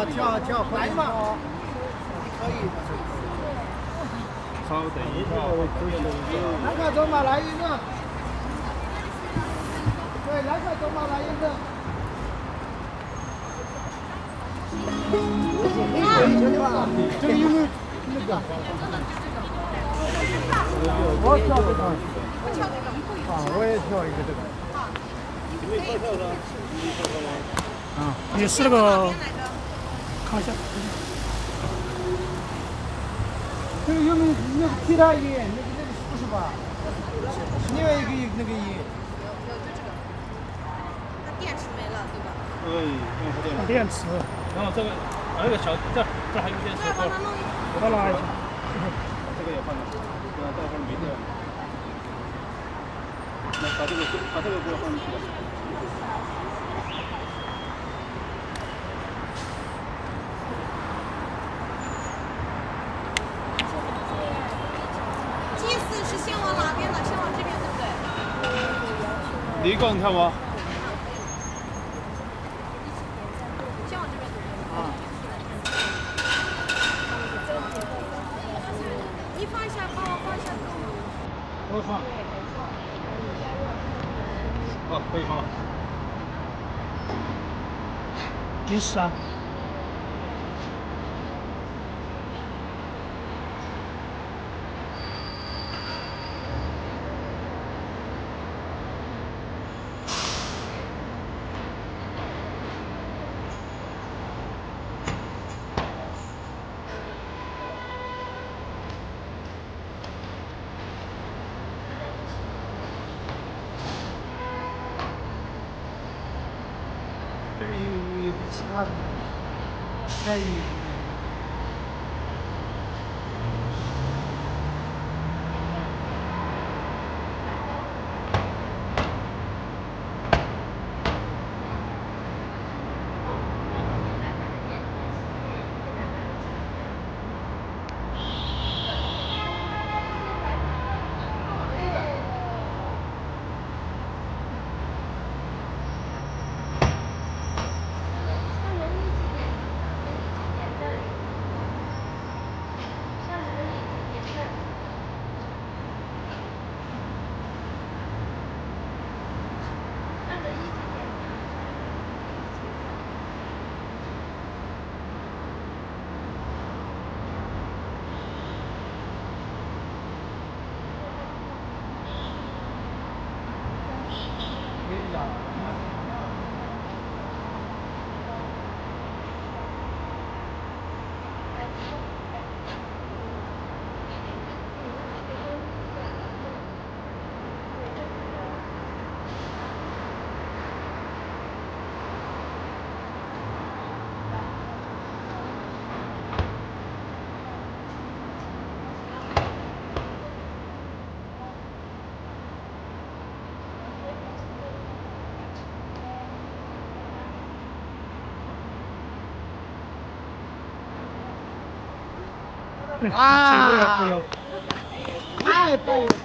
跳，来嘛，可以。稍等一下，来个走马来一个。对，来个走马来一个。这个有没有那个？我跳这个。啊，我也跳一个这个。啊，你是那个看一下。这个有没有那个其他音？那个不是吧？另外一个那个音。那电池没了，对吧？看电池。然后这个那个小这还有电池。再帮他弄一个。我拉一下。这个也换了，待会儿没电。来，把这个给我放进去。G4是先往哪边的？先往这边，对不对？你一个人跳吗？先往这边。啊。你放一下，帮我放一下歌吗？给我放。哦，可以放了。你是啊？这有其他的，这有。啊！太棒了！